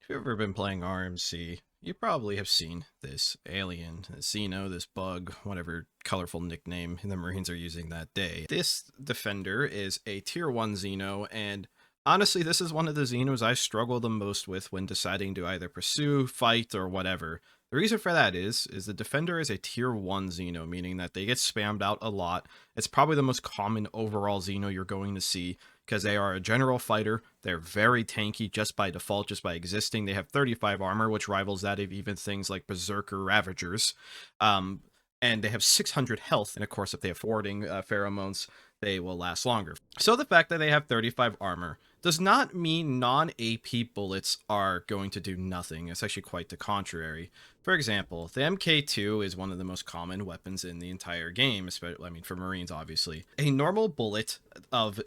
If you've ever been playing RMC, you probably have seen this alien, this Xeno, this bug, whatever colorful nickname the Marines are using that day. This defender is a tier 1 Xeno, and honestly, this is one of the Xenos I struggle the most with when deciding to either pursue, fight, or whatever. The reason for that is the defender is a tier 1 Xeno, meaning that they get spammed out a lot. It's probably the most common overall Xeno you're going to see, because they are a general fighter. They're very tanky just by default, just by existing. They have 35 armor, which rivals that of even things like Berserker Ravagers. And they have 600 health, and of course, if they have forwarding pheromones, they will last longer. So the fact that they have 35 armor does not mean non-AP bullets are going to do nothing. It's actually quite the contrary. For example, the MK2 is one of the most common weapons in the entire game, especially, I mean, for Marines, obviously. A normal bullet of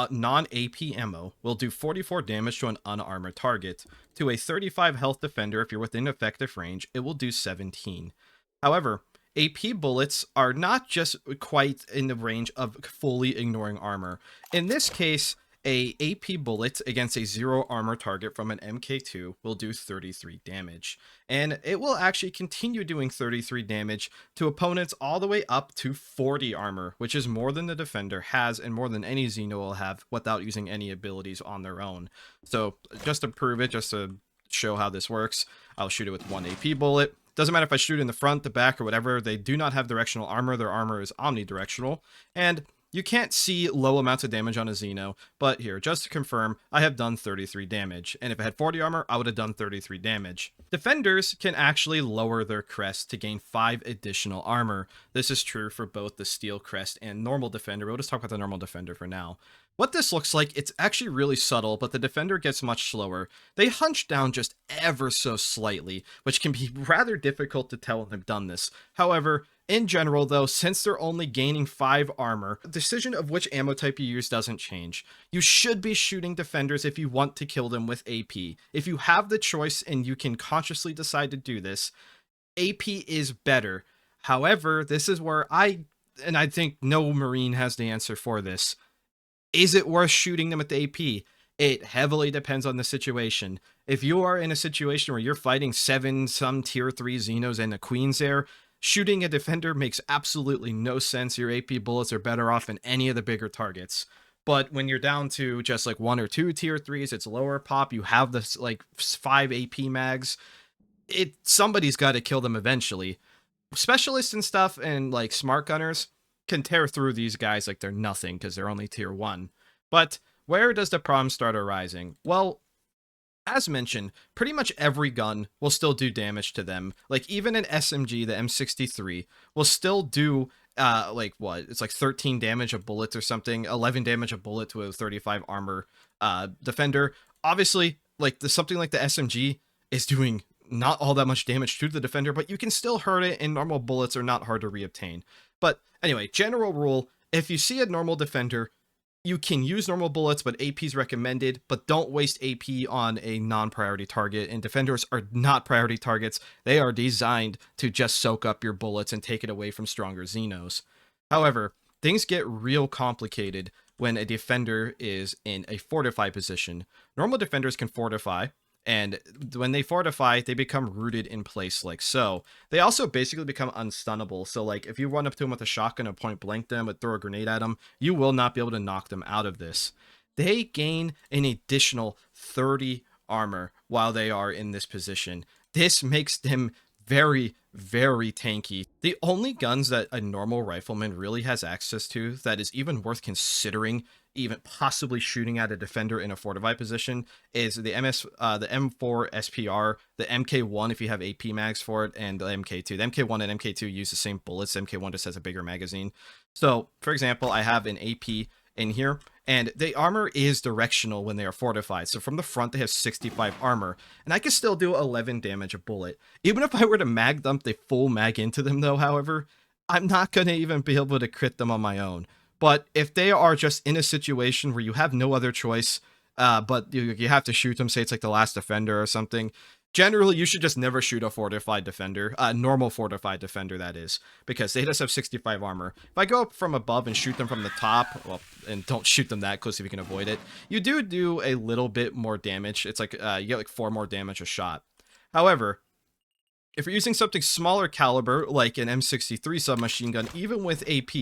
non-AP ammo will do 44 damage to an unarmored target. To a 35 health defender, if you're within effective range, it will do 17. However, AP bullets are not just quite in the range of fully ignoring armor. In this case, a AP bullet against a 0 armor target from an MK2 will do 33 damage. And it will actually continue doing 33 damage to opponents all the way up to 40 armor, which is more than the defender has and more than any Xeno will have without using any abilities on their own. So just to prove it, just to show how this works, I'll shoot it with 1 AP bullet. Doesn't matter if I shoot in the front, the back, or whatever, they do not have directional armor. Their armor is omnidirectional. And you can't see low amounts of damage on a Xeno, but here, just to confirm, I have done 33 damage. And if I had 40 armor, I would have done 33 damage. Defenders can actually lower their crest to gain 5 additional armor. This is true for both the steel crest and normal defender. We'll just talk about the normal defender for now. What this looks like, it's actually really subtle, but the defender gets much slower. They hunch down just ever so slightly, which can be rather difficult to tell when they've done this. However, in general though, since they're only gaining 5 armor, the decision of which ammo type you use doesn't change. You should be shooting defenders if you want to kill them with AP. If you have the choice and you can consciously decide to do this, AP is better. However, this is where I think no Marine has the answer for this. Is it worth shooting them at the AP? It heavily depends on the situation. If you are in a situation where you're fighting some tier 3 Xenos and a Queen's there, shooting a defender makes absolutely no sense. Your AP bullets are better off in any of the bigger targets. But when you're down to just like 1 or 2 tier 3s, it's lower pop, you have this like 5 AP mags, somebody's got to kill them eventually. Specialists and stuff and like smart gunners can tear through these guys like they're nothing because they're only tier 1. But where does the problem start arising? Well, as mentioned, pretty much every gun will still do damage to them. Like even an SMG, the M63, will still do it's like 13 damage a bullet or something, 11 damage a bullet to a 35 armor defender. Obviously, like something like the SMG is doing not all that much damage to the defender, but you can still hurt it, and normal bullets are not hard to reobtain. But anyway, general rule, if you see a normal defender, you can use normal bullets, but AP is recommended, but don't waste AP on a non-priority target, and defenders are not priority targets. They are designed to just soak up your bullets and take it away from stronger Xenos. However, things get real complicated when a defender is in a fortified position. Normal defenders can fortify, and when they fortify, they become rooted in place like so. They also basically become unstunnable. So like if you run up to them with a shotgun and point blank them or throw a grenade at them, you will not be able to knock them out of this. They gain an additional 30 armor while they are in this position. This makes them very, very tanky. The only guns that a normal rifleman really has access to that is even worth considering even possibly shooting at a defender in a fortified position is the M4 SPR, the MK1 if you have AP mags for it, and the MK2. The MK1 and MK2 use the same bullets. The MK1 just has a bigger magazine. So, for example, I have an AP in here, and the armor is directional when they are fortified. So from the front, they have 65 armor, and I can still do 11 damage a bullet. Even if I were to mag dump the full mag into them, though, however, I'm not going to even be able to crit them on my own. But if they are just in a situation where you have no other choice, but you have to shoot them, say it's like the last defender or something, Generally, you should just never shoot a fortified defender, normal fortified defender, that is, because they just have 65 armor. If I go up from above and shoot them from the top, well, and don't shoot them that close if you can avoid it, you do a little bit more damage. It's like you get like 4 more damage a shot. However, if you're using something smaller caliber, like an M63 submachine gun, even with AP,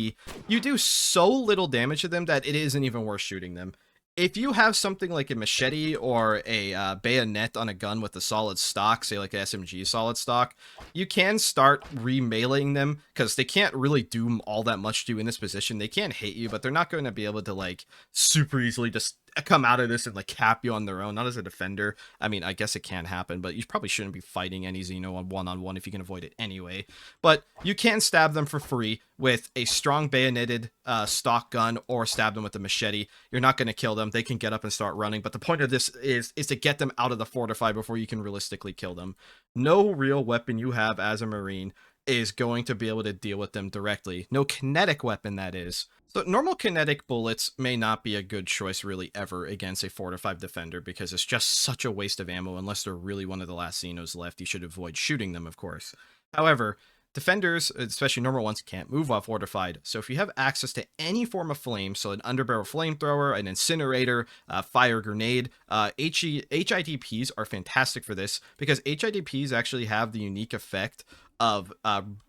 you do so little damage to them that it isn't even worth shooting them. If you have something like a machete or a bayonet on a gun with a solid stock, say like an SMG solid stock, you can start remailing them, because they can't really do all that much to you in this position. They can't hit you, but they're not going to be able to like super easily just come out of this and like cap you on their own. Not as a defender. I mean, I guess it can happen, but you probably shouldn't be fighting any Xeno on one-on-one if you can avoid it anyway. But you can stab them for free with a strong bayoneted stock gun, or stab them with a machete. You're not going to kill them. They can get up and start running, but the point of this is to get them out of the fortify before you can realistically kill them. No real weapon you have as a Marine is going to be able to deal with them directly. No kinetic weapon, that is. So normal kinetic bullets may not be a good choice really ever against a fortified defender, because it's just such a waste of ammo. Unless they're really one of the last Xenos left, you should avoid shooting them, of course. However, defenders, especially normal ones, can't move while fortified. So if you have access to any form of flame, so an underbarrel flamethrower, an incinerator, fire grenade, HIDPs are fantastic for this, because HIDPs actually have the unique effect of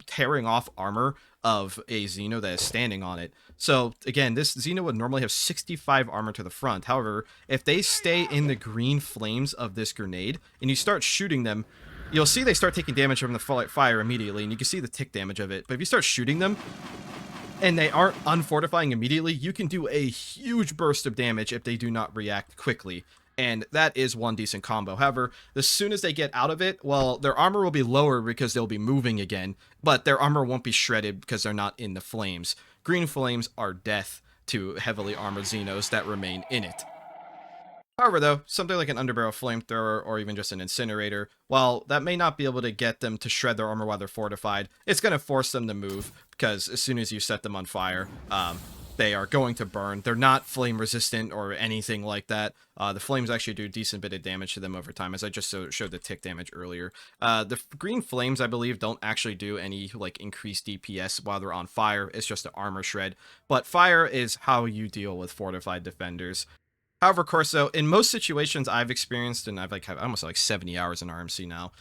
tearing off armor of a Xeno that is standing on it. So again, this Xeno would normally have 65 armor to the front. However, if they stay in the green flames of this grenade and you start shooting them, you'll see they start taking damage from the fire immediately, and you can see the tick damage of it. But if you start shooting them and they aren't unfortifying immediately, you can do a huge burst of damage if they do not react quickly. And that is one decent combo. However, as soon as they get out of it, well, their armor will be lower because they'll be moving again, but their armor won't be shredded because they're not in the flames. Green flames are death to heavily armored Xenos that remain in it. However, though, something like an underbarrel flamethrower or even just an incinerator, while that may not be able to get them to shred their armor while they're fortified, it's going to force them to move, because as soon as you set them on fire, they are going to burn. They're not flame resistant or anything like that. The flames actually do a decent bit of damage to them over time, as I just showed the tick damage earlier. The green flames, I believe, don't actually do any like increased DPS while they're on fire. It's just an armor shred. But fire is how you deal with fortified defenders. However, Corso, in most situations I've experienced, and I've like have almost like 70 hours in RMC now,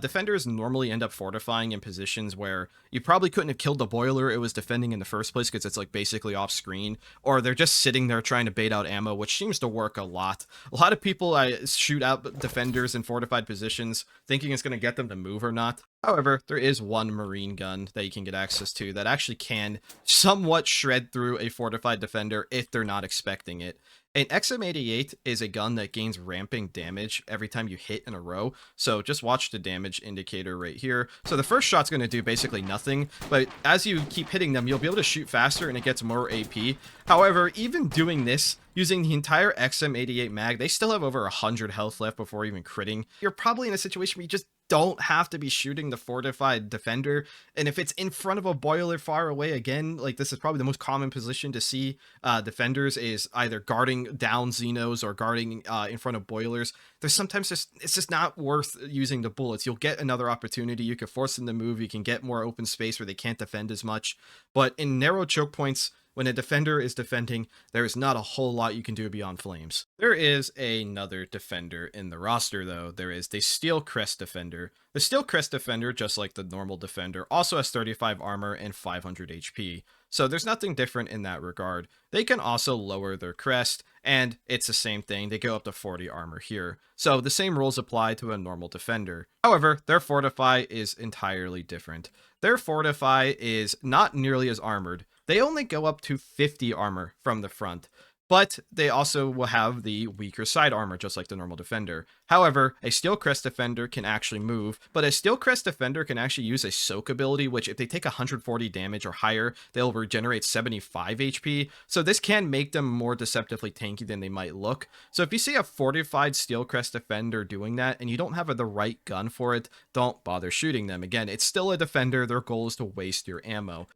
defenders normally end up fortifying in positions where you probably couldn't have killed the boiler it was defending in the first place, because it's like basically off screen, or they're just sitting there trying to bait out ammo, which seems to work a lot. A lot of people shoot out defenders in fortified positions thinking it's going to get them to move or not. However, there is one Marine gun that you can get access to that actually can somewhat shred through a fortified defender if they're not expecting it. An XM88 is a gun that gains ramping damage every time you hit in a row. So just watch the damage indicator right here. So the first shot's going to do basically nothing, but as you keep hitting them, you'll be able to shoot faster and it gets more AP. However, even doing this, using the entire XM88 mag, they still have over 100 health left before even critting. You're probably in a situation where you just don't have to be shooting the fortified defender, and if it's in front of a boiler far away, again, like this is probably the most common position to see defenders, is either guarding down Xenos or guarding in front of boilers. There's sometimes it's just not worth using the bullets. You'll get another opportunity, you can force them to move, you can get more open space where they can't defend as much, but in narrow choke points, when a defender is defending, there is not a whole lot you can do beyond flames. There is another defender in the roster, though. There is the Steel Crest Defender. The Steel Crest Defender, just like the normal defender, also has 35 armor and 500 HP. So there's nothing different in that regard. They can also lower their crest, and it's the same thing. They go up to 40 armor here. So the same rules apply to a normal defender. However, their Fortify is entirely different. Their Fortify is not nearly as armored. They only go up to 50 armor from the front, but they also will have the weaker side armor, just like the normal defender. However, a Steel Crest Defender can actually move, but a Steel Crest Defender can actually use a soak ability, which if they take 140 damage or higher, they'll regenerate 75 HP. So this can make them more deceptively tanky than they might look. So if you see a fortified Steel Crest Defender doing that, and you don't have the right gun for it, don't bother shooting them. Again, it's still a defender. Their goal is to waste your ammo.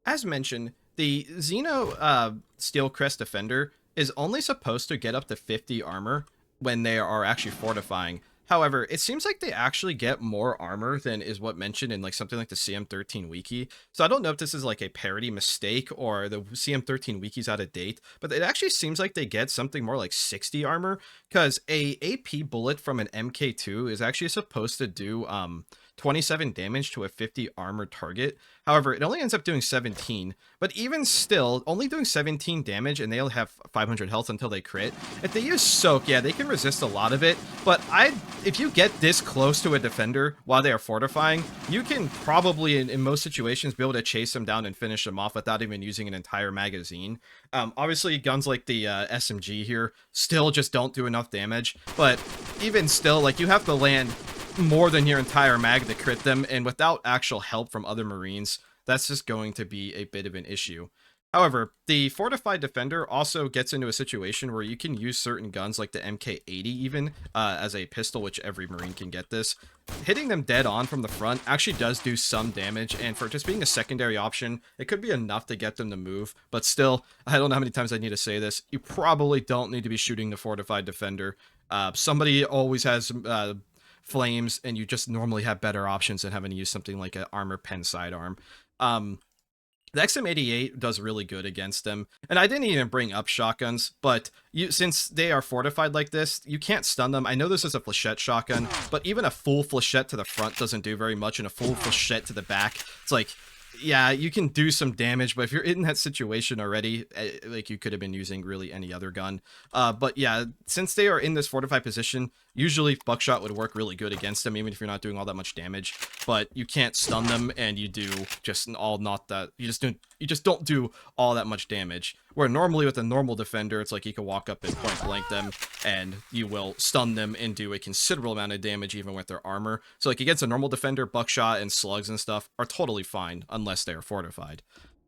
As mentioned, the Xeno Steel Crest Defender is only supposed to get up to 50 armor when they are actually fortifying. However, it seems like they actually get more armor than is what mentioned in like something like the CM13 wiki. So I don't know if this is like a parody mistake or the CM13 wiki's out of date, but it actually seems like they get something more like 60 armor, because a AP bullet from an MK2 is actually supposed to do 27 damage to a 50 armor target. However, it only ends up doing 17, but even still, only doing 17 damage, and they only have 500 health until they crit. If they use Soak, yeah, they can resist a lot of it, but if you get this close to a defender while they are fortifying, you can probably, in most situations, be able to chase them down and finish them off without even using an entire magazine. Obviously, guns like the SMG here still just don't do enough damage, but even still, like, you have to land more than your entire mag to crit them, and without actual help from other Marines, that's just going to be a bit of an issue. However, the Fortified Defender also gets into a situation where you can use certain guns like the MK80 even as a pistol, which every Marine can get this. Hitting them dead on from the front actually does do some damage, and for just being a secondary option, it could be enough to get them to move, but still, I don't know how many times I need to say this, you probably don't need to be shooting the Fortified Defender. Somebody always has flames, and you just normally have better options than having to use something like an armor pen sidearm. The XM88 does really good against them, and I didn't even bring up shotguns, but since they are fortified like this, you can't stun them. I know this is a flechette shotgun, but even a full flechette to the front doesn't do very much, and a full flechette to the back, it's like, yeah, you can do some damage, but if you're in that situation already, like, you could have been using really any other gun. But yeah, since they are in this fortified position, usually buckshot would work really good against them, even if you're not doing all that much damage. But you can't stun them, and you do just all not that. You just don't do all that much damage. Where normally with a normal defender, it's like you can walk up and point blank them, and you will stun them and do a considerable amount of damage even with their armor. So like against a normal defender, buckshot and slugs and stuff are totally fine unless they are fortified.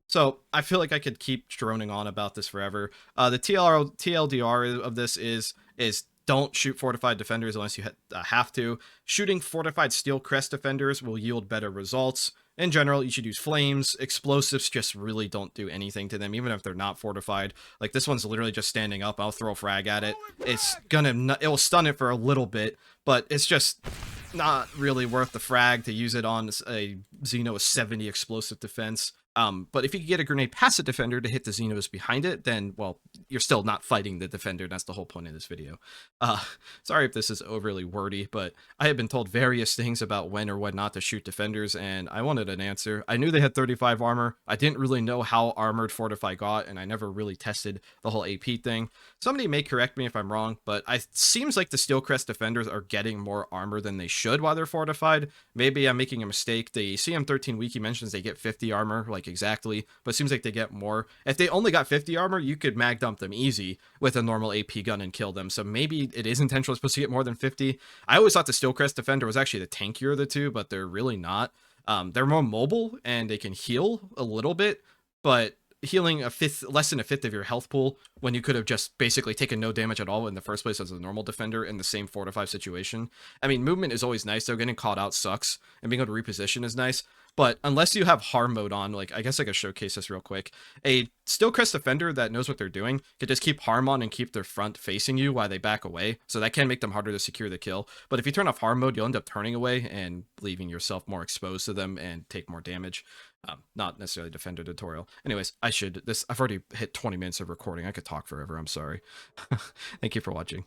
So I feel like I could keep droning on about this forever. The TLDR of this is don't shoot fortified defenders unless you have to. Shooting fortified steel crest defenders will yield better results. In general, you should use flames. Explosives just really don't do anything to them, even if they're not fortified. Like, this one's literally just standing up. I'll throw a frag at it. It will stun it for a little bit, but it's just not really worth the frag to use it on a Xeno with 70 explosive defense. But if you can get a grenade past the defender to hit the Xenos behind it, then, well, you're still not fighting the defender. That's the whole point of this video. Sorry if this is overly wordy, but I have been told various things about when or when not to shoot defenders, and I wanted an answer. I knew they had 35 armor. I didn't really know how armored Fortify got, and I never really tested the whole AP thing. Somebody may correct me if I'm wrong, but it seems like the Steel Crest defenders are getting more armor than they should while they're fortified. Maybe I'm making a mistake. The CM13 wiki mentions they get 50 armor, like exactly, but it seems like they get more. If they only got 50 armor, you could mag dump them easy with a normal AP gun and kill them. So maybe it is intentionally supposed to get more than 50. I always thought the Steel Crest defender was actually the tankier of the two, but they're really not. They're more mobile and they can heal a little bit, but healing less than a fifth of your health pool when you could have just basically taken no damage at all in the first place as a normal defender in the same 4-5 situation. I mean, movement is always nice, though. Getting caught out sucks, and being able to reposition is nice. But unless you have harm mode on, like, I guess I could showcase this real quick. A Steel Crest defender that knows what they're doing could just keep harm on and keep their front facing you while they back away. So that can make them harder to secure the kill. But if you turn off harm mode, you'll end up turning away and leaving yourself more exposed to them and take more damage. Not necessarily defender tutorial. Anyways, I've already hit 20 minutes of recording. I could talk forever. I'm sorry. Thank you for watching.